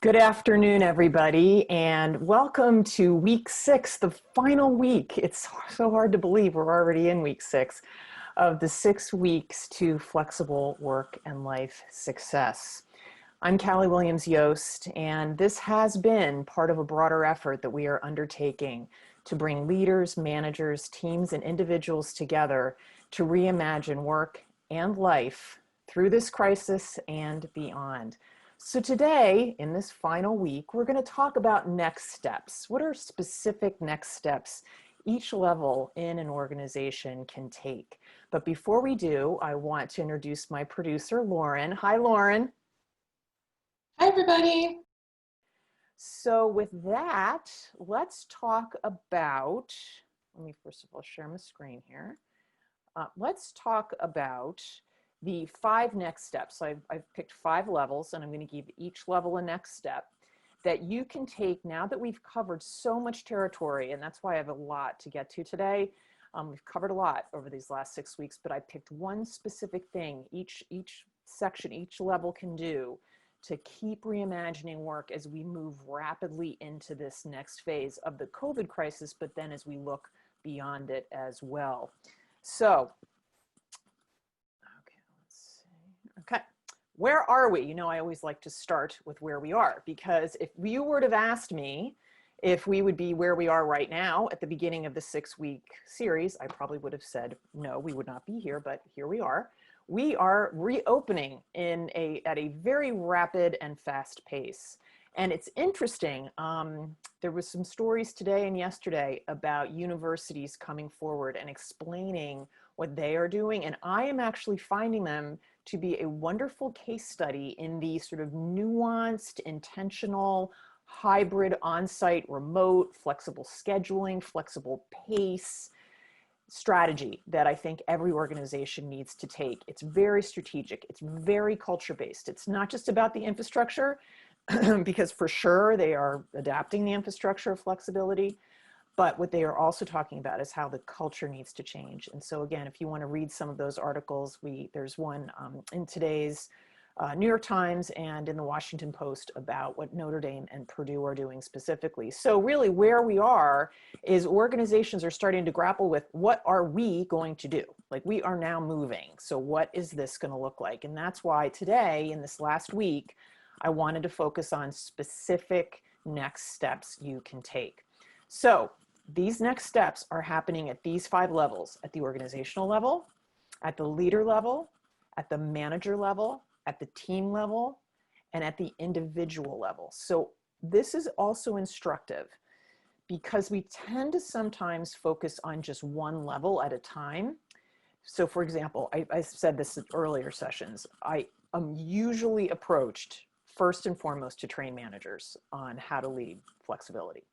Good afternoon, everybody, and welcome to week 6, the final week. It's so hard to believe we're already in week 6 of the 6 weeks to flexible work and life success. I'm Cali Williams Yost, and this has been part of a broader effort that we are undertaking to bring leaders, managers, teams, and individuals together to reimagine work and life through this crisis and beyond. So today, in this final week, we're going to talk about next steps. What are specific next steps each level in an organization can take? But before we do, I want to introduce my producer, Lauren. Hi, Lauren. Hi, everybody. So with that, let's talk about, let me first of all share my screen here. Let's talk about the 5 next steps. I've picked 5 levels, and I'm going to give each level a next step that you can take now that we've covered so much territory, and that's why I have a lot to get to today. We've covered a lot over these last 6 weeks, but I picked one specific thing each section, each level can do to keep reimagining work as we move rapidly into this next phase of the COVID crisis, but then as we look beyond it as well. So, okay, where are we? You know, I always like to start with where we are, because if you would have asked me if we would be where we are right now at the beginning of the 6-week series, I probably would have said, no, we would not be here, but here we are. We are reopening at a very rapid and fast pace. And it's interesting, there was some stories today and yesterday about universities coming forward and explaining what they are doing. And I am actually finding them to be a wonderful case study in the sort of nuanced, intentional, hybrid, on-site, remote, flexible scheduling, flexible pace strategy that I think every organization needs to take. It's very strategic. It's very culture-based. It's not just about the infrastructure, because for sure they are adapting the infrastructure of flexibility, but what they are also talking about is how the culture needs to change. And so again, if you want to read some of those articles, there's one in today's New York Times and in the Washington Post about what Notre Dame and Purdue are doing specifically. So really where we are is organizations are starting to grapple with, what are we going to do? Like, we are now moving. So what is this going to look like? And that's why today, in this last week, I wanted to focus on specific next steps you can take. So these next steps are happening at these 5 levels: at the organizational level, at the leader level, at the manager level, at the team level, and at the individual level. So this is also instructive because we tend to sometimes focus on just one level at a time. So for example, I said this in earlier sessions, I am usually approached first and foremost to train managers on how to lead flexibility.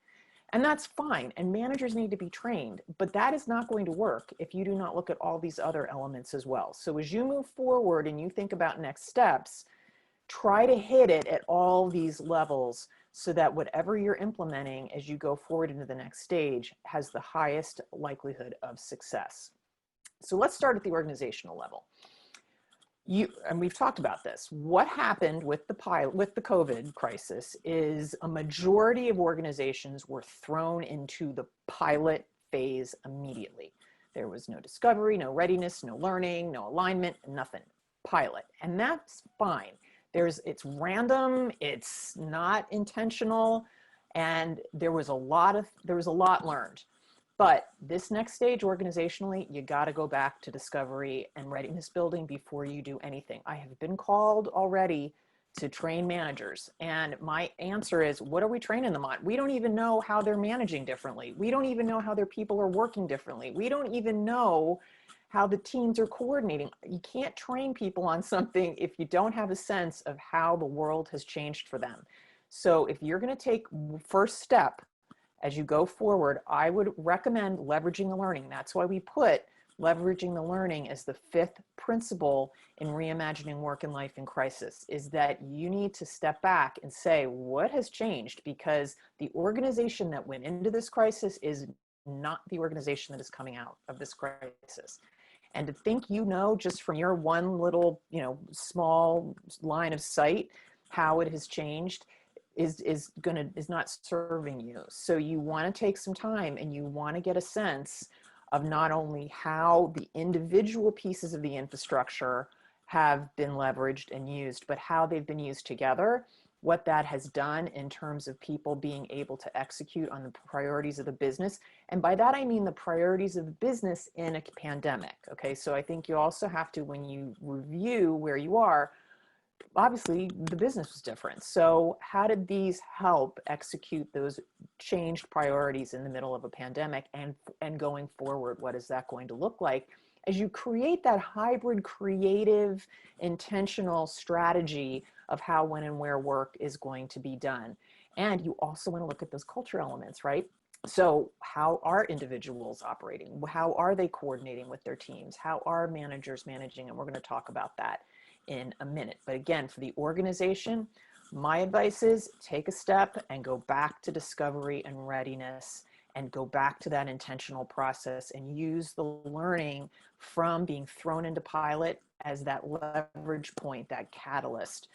And that's fine, and managers need to be trained, but that is not going to work if you do not look at all these other elements as well. So as you move forward and you think about next steps, try to hit it at all these levels so that whatever you're implementing as you go forward into the next stage has the highest likelihood of success. So let's start at the organizational level. And we've talked about this. What happened with the COVID crisis is a majority of organizations were thrown into the pilot phase immediately. There was no discovery, no readiness, no learning, no alignment, nothing. Pilot. And that's fine. It's random, it's not intentional, and there was a lot learned. But this next stage organizationally, you got to go back to discovery and readiness building before you do anything. I have been called already to train managers, and my answer is, what are we training them on? We don't even know how they're managing differently. We don't even know how their people are working differently. We don't even know how the teams are coordinating. You can't train people on something if you don't have a sense of how the world has changed for them. So if you're going to take first step, as you go forward, I would recommend leveraging the learning. That's why we put leveraging the learning as the 5th principle in reimagining work and life in crisis, is that you need to step back and say, what has changed? Because the organization that went into this crisis is not the organization that is coming out of this crisis. And to think, just from your one little, small line of sight, how it has changed, is not serving you. So you want to take some time and you want to get a sense of not only how the individual pieces of the infrastructure have been leveraged and used, but how they've been used together, what that has done in terms of people being able to execute on the priorities of the business. And by that, I mean the priorities of the business in a pandemic. Okay, so I think you also have to, when you review where you are, obviously the business was different. So how did these help execute those changed priorities in the middle of a pandemic, and going forward, what is that going to look like as you create that hybrid, creative, intentional strategy of how, when, and where work is going to be done? And you also want to look at those culture elements, right? So how are individuals operating? How are they coordinating with their teams? How are managers managing? And we're going to talk about that in a minute. But again, for the organization, my advice is take a step and go back to discovery and readiness, and go back to that intentional process and use the learning from being thrown into pilot as that leverage point, that catalyst.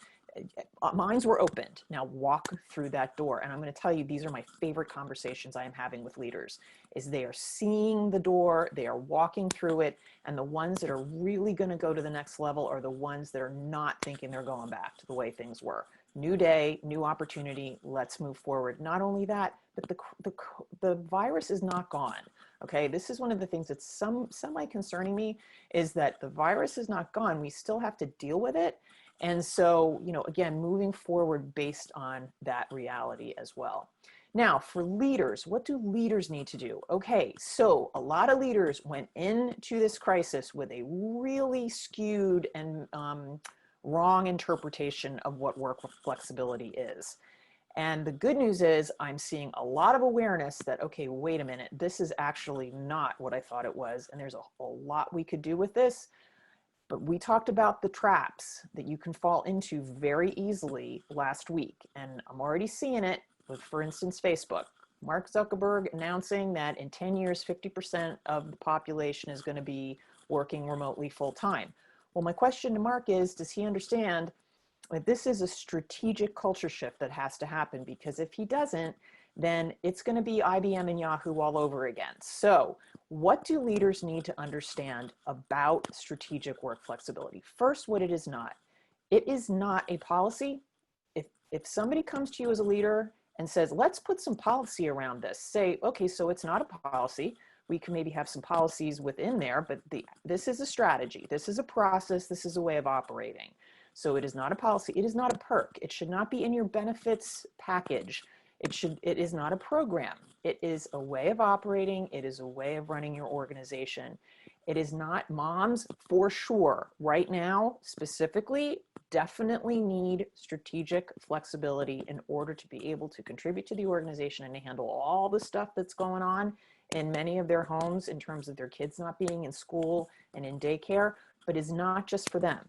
Minds were opened. Now walk through that door. And I'm going to tell you, these are my favorite conversations I am having with leaders, is they are seeing the door, they are walking through it. And the ones that are really going to go to the next level are the ones that are not thinking they're going back to the way things were. New day, new opportunity, let's move forward. Not only that, but the virus is not gone. Okay, this is one of the things that's semi concerning me, is that the virus is not gone. We still have to deal with it. And so, you know, again, moving forward based on that reality as well. Now, for leaders, what do leaders need to do? Okay, so a lot of leaders went into this crisis with a really skewed and wrong interpretation of what work flexibility is. And the good news is I'm seeing a lot of awareness that, okay, wait a minute, this is actually not what I thought it was. And there's a lot we could do with this. But we talked about the traps that you can fall into very easily last week. And I'm already seeing it with, for instance, Facebook. Mark Zuckerberg announcing that in 10 years, 50% of the population is going to be working remotely full time. Well, my question to Mark is, does he understand that this is a strategic culture shift that has to happen? Because if he doesn't, then it's going to be IBM and Yahoo all over again. So what do leaders need to understand about strategic work flexibility? First, what it is not. It is not a policy. If somebody comes to you as a leader and says, let's put some policy around this, say, okay, so it's not a policy. We can maybe have some policies within there, but this is a strategy. This is a process. This is a way of operating. So it is not a policy. It is not a perk. It should not be in your benefits package. It is not a program. It is a way of operating. It is a way of running your organization. It is not. Moms, for sure, right now, specifically, definitely need strategic flexibility in order to be able to contribute to the organization and to handle all the stuff that's going on in many of their homes in terms of their kids not being in school and in daycare, but is not just for them.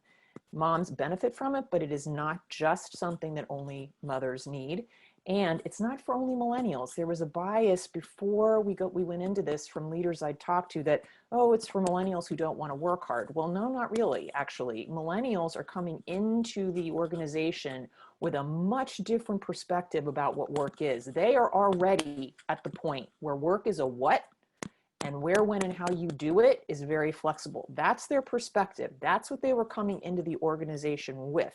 Moms benefit from it, but it is not just something that only mothers need. And it's not for only millennials. There was a bias before we went into this from leaders I'd talked to that, oh, it's for millennials who don't want to work hard. Well, no, not really, actually. Millennials are coming into the organization with a much different perspective about what work is. They are already at the point where work is a what, and where, when, and how you do it is very flexible. That's their perspective. That's what they were coming into the organization with.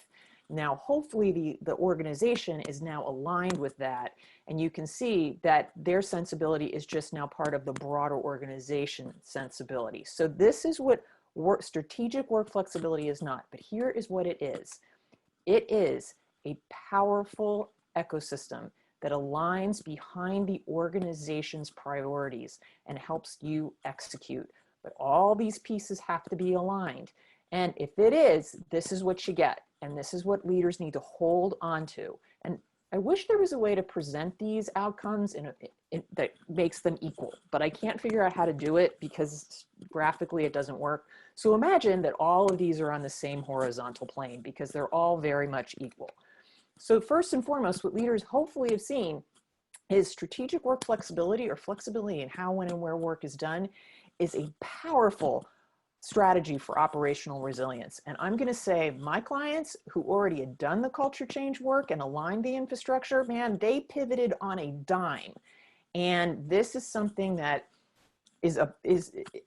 Now, hopefully the organization is now aligned with that, and you can see that their sensibility is just now part of the broader organization sensibility. So this is what strategic work flexibility is not, but here is what it is. It is a powerful ecosystem that aligns behind the organization's priorities and helps you execute. But all these pieces have to be aligned. And if it is, this is what you get. And this is what leaders need to hold on to. And I wish there was a way to present these outcomes that makes them equal, but I can't figure out how to do it because graphically it doesn't work. So imagine that all of these are on the same horizontal plane because they're all very much equal. So first and foremost, what leaders hopefully have seen is strategic work flexibility, or flexibility in how, when, and where work is done, is a powerful strategy for operational resilience. And I'm going to say my clients who already had done the culture change work and aligned the infrastructure, man, they pivoted on a dime. And this is something that is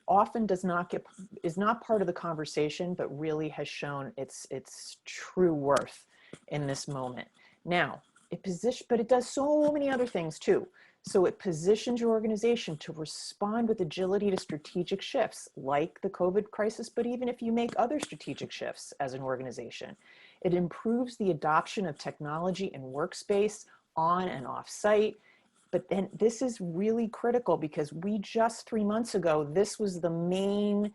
often is not part of the conversation, but really has shown its true worth in this moment. Now, but it does so many other things too. So it positions your organization to respond with agility to strategic shifts like the COVID crisis, but even if you make other strategic shifts as an organization. It improves the adoption of technology and workspace on and off site. But then this is really critical because we just 3 months ago, this was the main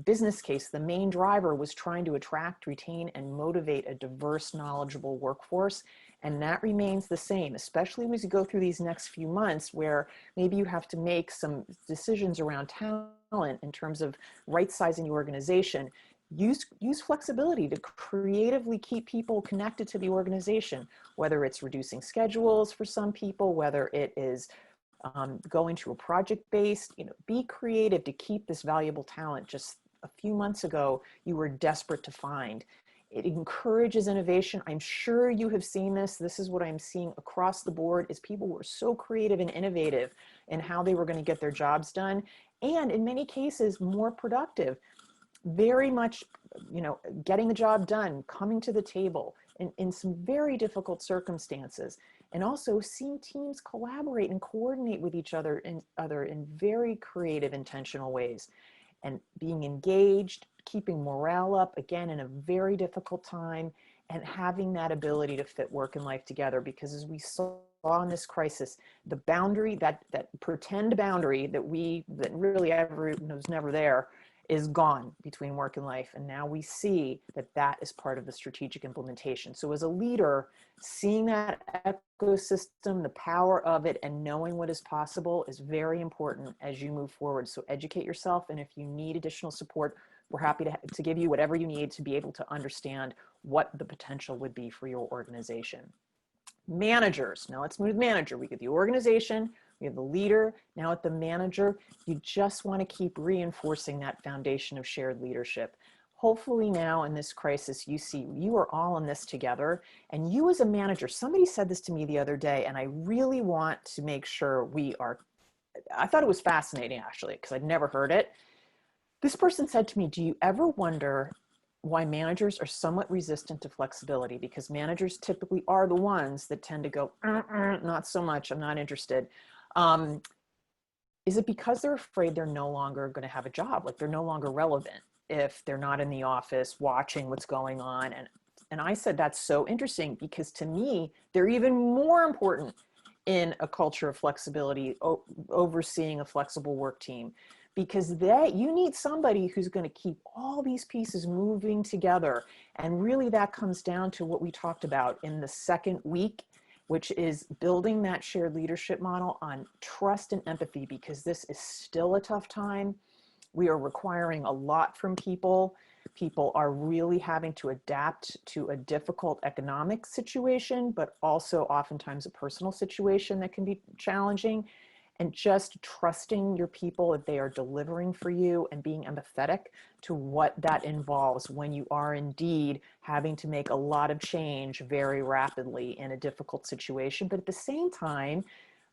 business case, the main driver was trying to attract, retain, and motivate a diverse, knowledgeable workforce. And that remains the same, especially as you go through these next few months where maybe you have to make some decisions around talent in terms of right-sizing the organization. Use flexibility to creatively keep people connected to the organization, whether it's reducing schedules for some people, whether it is going to a project-based, be creative to keep this valuable talent. Just a few months ago, you were desperate to find. It encourages innovation. I'm sure you have seen this. This is what I'm seeing across the board is people were so creative and innovative in how they were going to get their jobs done. And in many cases, more productive. Very much, getting the job done, coming to the table in some very difficult circumstances, and also seeing teams collaborate and coordinate with each other in very creative, intentional ways, and being engaged, keeping morale up, again, in a very difficult time, and having that ability to fit work and life together. Because as we saw in this crisis, the boundary, that pretend boundary that really was never there, is gone between work and life. And now we see that is part of the strategic implementation. So as a leader, seeing that ecosystem, the power of it, and knowing what is possible is very important as you move forward. So educate yourself. And if you need additional support, we're happy to give you whatever you need to be able to understand what the potential would be for your organization. Managers. Now let's move to manager. We get the organization, we have the leader. Now at the manager, you just want to keep reinforcing that foundation of shared leadership. Hopefully now in this crisis, you see you are all in this together. And you as a manager, somebody said this to me the other day, and I really want to make sure I thought it was fascinating actually, because I'd never heard it. This person said to me, do you ever wonder why managers are somewhat resistant to flexibility? Because managers typically are the ones that tend to go, not so much, I'm not interested. Is it because they're afraid they're no longer going to have a job? Like they're no longer relevant if they're not in the office watching what's going on? And I said, that's so interesting, because to me, they're even more important in a culture of flexibility, overseeing a flexible work team. Because you need somebody who's going to keep all these pieces moving together. And really that comes down to what we talked about in the second week, which is building that shared leadership model on trust and empathy, because this is still a tough time. We are requiring a lot from people. People are really having to adapt to a difficult economic situation, but also oftentimes a personal situation that can be challenging. And just trusting your people that they are delivering for you and being empathetic to what that involves when you are indeed having to make a lot of change very rapidly in a difficult situation. But at the same time,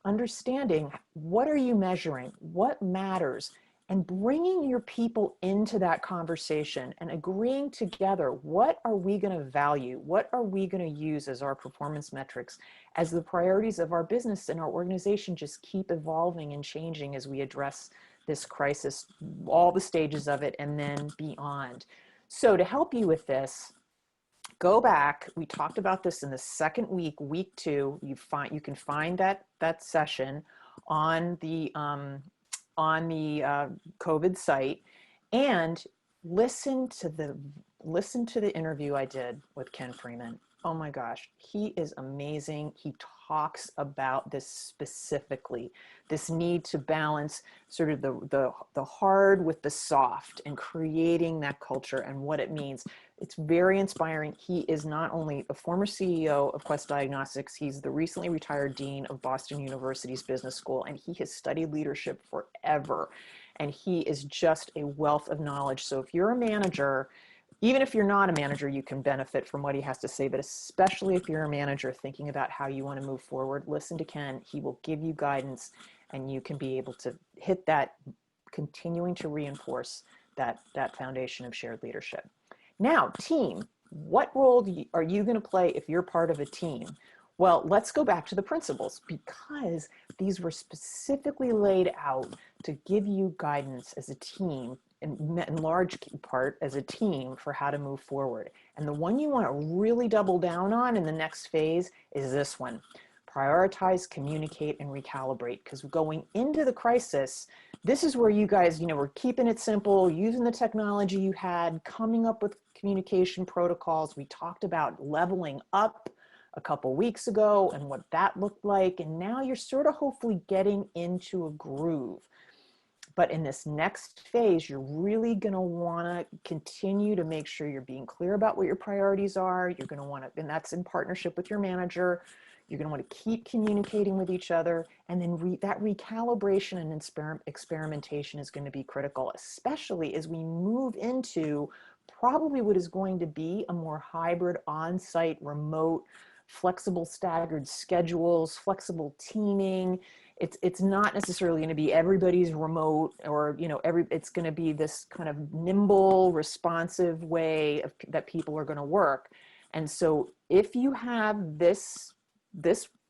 understanding what are you measuring, what matters, and bringing your people into that conversation and agreeing together, what are we going to value? What are we going to use as our performance metrics, as the priorities of our business and our organization just keep evolving and changing as we address this crisis, all the stages of it, and then beyond. So to help you with this, go back. We talked about this in the second week, week 2. You can find that session on the COVID site, and listen to the interview I did with Ken Freeman. Oh my gosh, he is amazing. He talks about this specifically, this need to balance sort of the hard with the soft and creating that culture and what it means. It's very inspiring. He is not only a former CEO of Quest Diagnostics, he's the recently retired dean of Boston University's Business School, and he has studied leadership forever. And he is just a wealth of knowledge. So if you're a manager, even if you're not a manager, you can benefit from what he has to say, but especially if you're a manager thinking about how you want to move forward, listen to Ken. He will give you guidance and you can be able to hit that, continuing to reinforce that foundation of shared leadership. Now, team, what role are you going to play if you're part of a team? Well, let's go back to the principles because these were specifically laid out to give you guidance as a team, in large part as a team, for how to move forward. And the one you want to really double down on in the next phase is this one: prioritize, communicate, and recalibrate. Because going into the crisis, this is where you guys, were keeping it simple, using the technology you had, coming up with communication protocols. We talked about leveling up a couple weeks ago and what that looked like. And now you're sort of hopefully getting into a groove. But in this next phase, you're really going to want to continue to make sure you're being clear about what your priorities are. You're going to want to, and that's in partnership with your manager. You're going to want to keep communicating with each other. And then that recalibration and experimentation is going to be critical, especially as we move into probably what is going to be a more hybrid, on-site, remote, flexible staggered schedules, flexible teaming. It's not necessarily going to be everybody's remote, or it's going to be this kind of nimble, responsive way that people are going to work. And so if you have this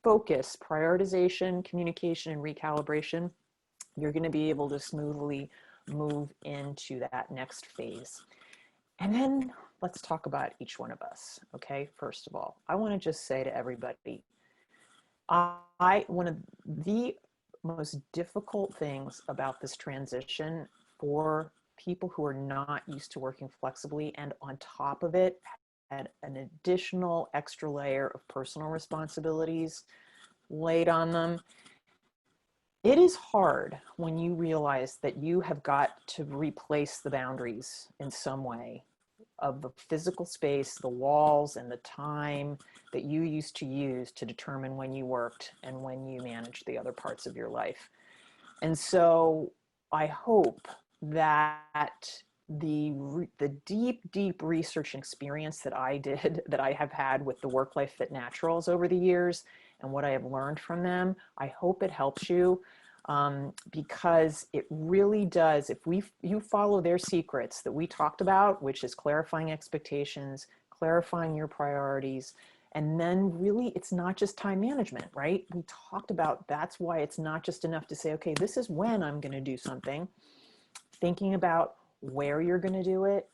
focus, prioritization, communication, and recalibration, you're going to be able to smoothly move into that next phase. And then let's talk about each one of us. Okay, first of all, I want to just say to everybody, one of the most difficult things about this transition for people who are not used to working flexibly, and on top of it, had an additional extra layer of personal responsibilities laid on them. It is hard when you realize that you have got to replace the boundaries in some way of the physical space, the walls, and the time that you used to use to determine when you worked and when you managed the other parts of your life. And so I hope that the deep research and experience that I have had with the Work-Life Fit Naturals over the years and what I have learned from them, I hope it helps you. Because it really does. If you follow their secrets that we talked about, which is clarifying expectations, clarifying your priorities, and then really it's not just time management, right? We talked about that's why it's not just enough to say, okay, this is when I'm going to do something. Thinking about where you're going to do it,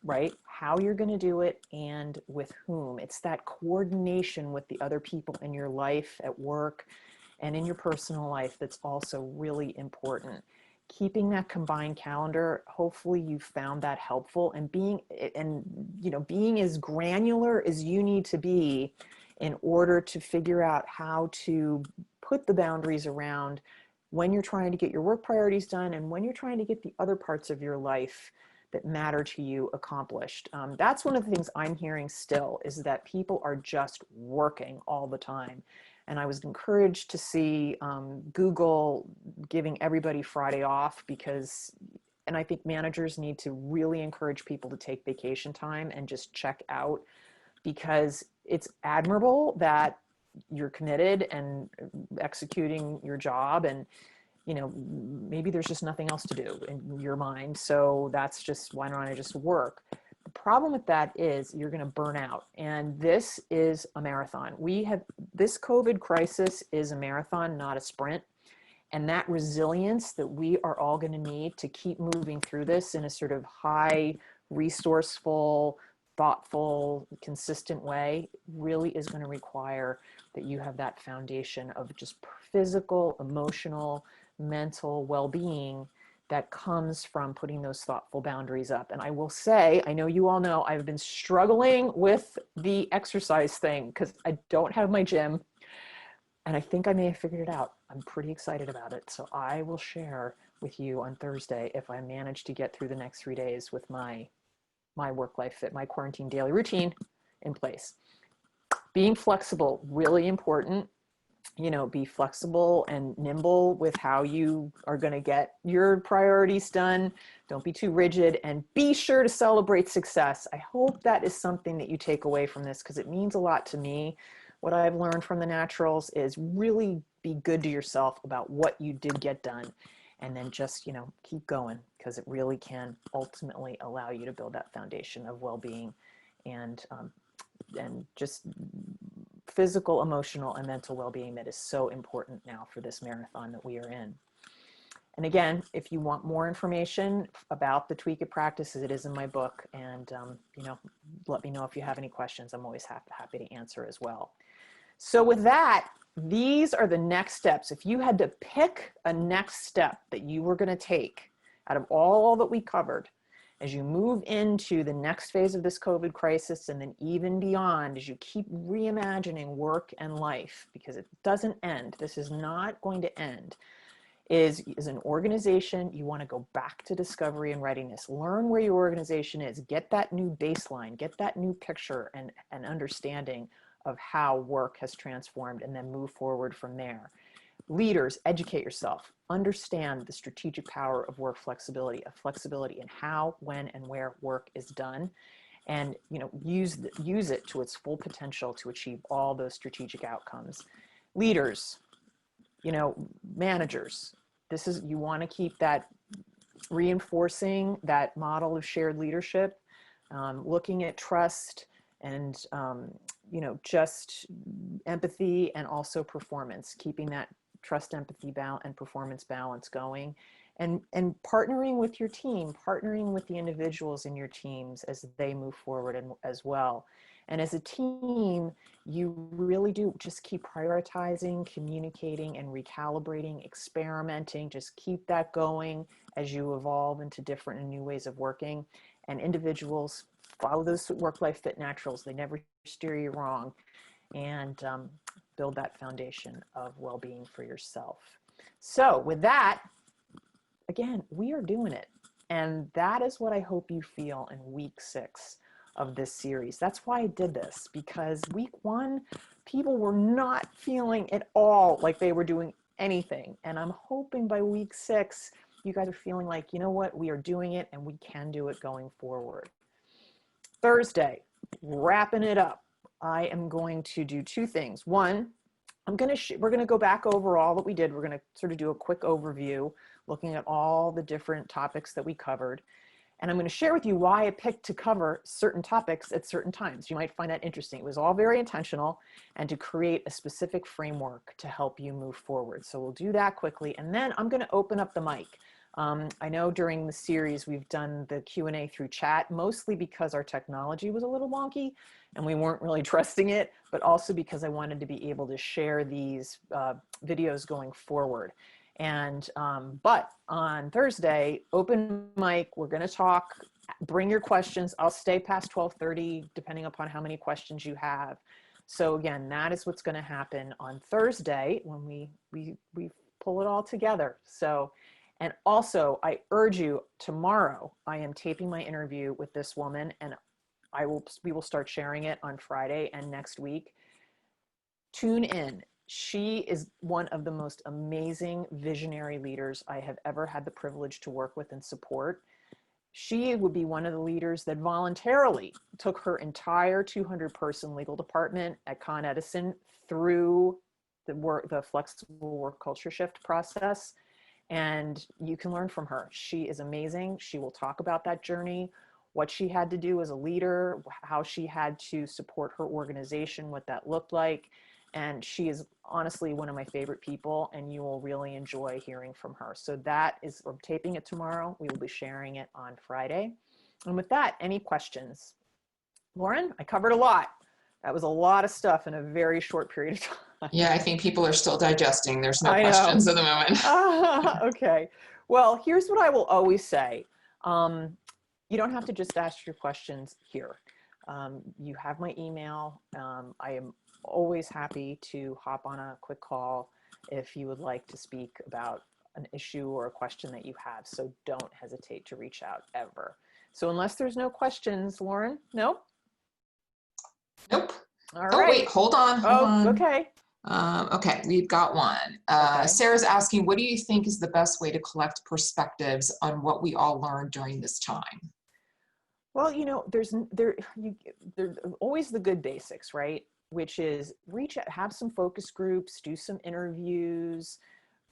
right? How you're going to do it, and with whom. It's that coordination with the other people in your life, at work, and in your personal life that's also really important. Keeping that combined calendar, hopefully you found that helpful, and being as granular as you need to be in order to figure out how to put the boundaries around when you're trying to get your work priorities done and when you're trying to get the other parts of your life that matter to you accomplished. That's one of the things I'm hearing still, is that people are just working all the time. And I was encouraged to see Google giving everybody Friday off, and I think managers need to really encourage people to take vacation time and just check out, because it's admirable that you're committed and executing your job, and maybe there's just nothing else to do in your mind. So that's just, why don't I just work? The problem with that is you're going to burn out. And this is a marathon. This COVID crisis is a marathon, not a sprint. And that resilience that we are all going to need to keep moving through this in a sort of high, resourceful, thoughtful, consistent way really is going to require that you have that foundation of just physical, emotional, mental well-being that comes from putting those thoughtful boundaries up. And I will say, I know you all know, I've been struggling with the exercise thing because I don't have my gym, and I think I may have figured it out. I'm pretty excited about it. So I will share with you on Thursday if I manage to get through the next 3 days with my Work-Life Fit, my quarantine daily routine in place. Being flexible, really important. be flexible and nimble with how you are going to get your priorities done. Don't be too rigid, and be sure to celebrate success. I hope that is something that you take away from this, because it means a lot to me. What I've learned from the naturals is really be good to yourself about what you did get done, and then just, keep going, because it really can ultimately allow you to build that foundation of well-being and just physical, emotional, and mental well-being that is so important now for this marathon that we are in. And again, if you want more information about the Tweak It practices, it is in my book. And, let me know if you have any questions. I'm always happy to answer as well. So with that, these are the next steps. If you had to pick a next step that you were going to take out of all that we covered, as you move into the next phase of this COVID crisis, and then even beyond, as you keep reimagining work and life, because it doesn't end, this is not going to end, is an organization, you want to go back to discovery and readiness. Learn where your organization is. Get that new baseline, get that new picture and understanding of how work has transformed, and then move forward from there. Leaders, educate yourself. Understand the strategic power of work flexibility, in how, when, and where work is done, and use it to its full potential to achieve all those strategic outcomes. Leaders, managers, you want to keep that, reinforcing that model of shared leadership, looking at trust and just empathy, and also performance, keeping that trust, empathy, and performance balance going, and partnering with your team, partnering with the individuals in your teams as they move forward as well. And as a team, you really do just keep prioritizing, communicating, and recalibrating, experimenting. Just keep that going as you evolve into different and new ways of working. And individuals, follow those work-life fit naturals. They never steer you wrong. And build that foundation of well-being for yourself. So with that, again, we are doing it. And that is what I hope you feel in week 6 of this series. That's why I did this, because week 1, people were not feeling at all like they were doing anything. And I'm hoping by week 6, you guys are feeling like, you know what, we are doing it and we can do it going forward. Thursday, wrapping it up, I am going to do 2 things. One, we're going to go back over all that we did. We're going to sort of do a quick overview, looking at all the different topics that we covered. And I'm going to share with you why I picked to cover certain topics at certain times. You might find that interesting. It was all very intentional, and to create a specific framework to help you move forward. So we'll do that quickly. And then I'm going to open up the mic. I know during the series, we've done the Q&A through chat, mostly because our technology was a little wonky and we weren't really trusting it, but also because I wanted to be able to share these videos going forward. And, but on Thursday, open mic, we're going to talk, bring your questions. I'll stay past 12:30, depending upon how many questions you have. So again, that is what's going to happen on Thursday when we pull it all together. So, and also I urge you, tomorrow, I am taping my interview with this woman, and we will start sharing it on Friday and next week. Tune in. She is one of the most amazing visionary leaders I have ever had the privilege to work with and support. She would be one of the leaders that voluntarily took her entire 200-person legal department at Con Edison through the flexible work culture shift process. And you can learn from her. She is amazing. She will talk about that journey, what she had to do as a leader, how she had to support her organization, what that looked like. And she is honestly one of my favorite people, and you will really enjoy hearing from her. So that is, we're taping it tomorrow. We will be sharing it on Friday. And with that, any questions? Lauren, I covered a lot. That was a lot of stuff in a very short period of time. Yeah, I think people are still digesting. There's no questions at the moment. Okay. Well, here's what I will always say. You don't have to just ask your questions here. You have my email. I am always happy to hop on a quick call if you would like to speak about an issue or a question that you have. So don't hesitate to reach out ever. So unless there's no questions, Lauren, no? Nope. All Oh, right. wait, hold on. Okay. Okay, we've got one. Okay. Sarah's asking, what do you think is the best way to collect perspectives on what we all learned during this time? Well, you know, there's always the good basics, right? Which is reach out, have some focus groups, do some interviews,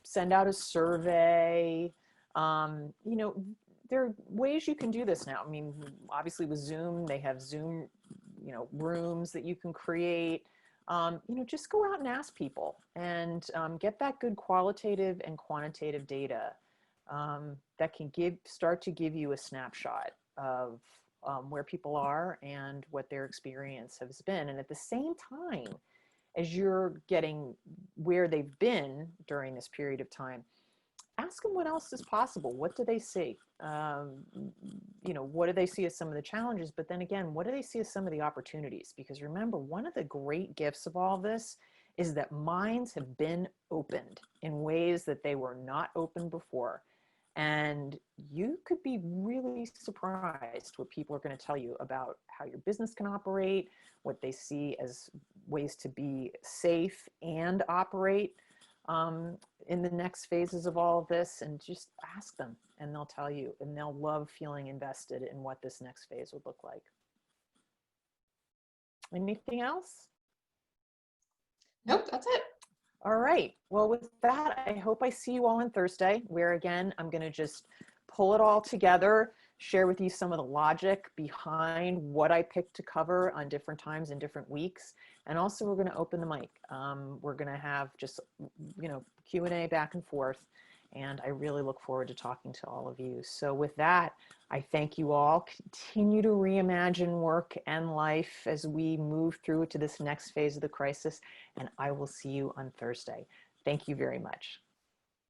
send out a survey. You know, there are ways you can do this now. I mean, obviously with Zoom, they have Zoom, you know, rooms that you can create. You know, just go out and ask people and get that good qualitative and quantitative data that can start to give you a snapshot of where people are and what their experience has been. And at the same time, as you're getting where they've been during this period of time, ask them what else is possible. What do they see? You know, what do they see as some of the challenges? But then again, what do they see as some of the opportunities? Because remember, one of the great gifts of all this is that minds have been opened in ways that they were not open before. And you could be really surprised what people are going to tell you about how your business can operate, what they see as ways to be safe and operate in the next phases of all of this. And just ask them and they'll tell you, and they'll love feeling invested in what this next phase would look like. Anything else? Nope, that's it. All right. Well, with that, I hope I see you all on Thursday, where again, I'm going to just pull it all together, share with you some of the logic behind what I picked to cover on different times and different weeks. And also we're going to open the mic. We're going to have just, you know, Q&A back and forth. And I really look forward to talking to all of you. So with that, I thank you all. Continue to reimagine work and life as we move through to this next phase of the crisis. And I will see you on Thursday. Thank you very much.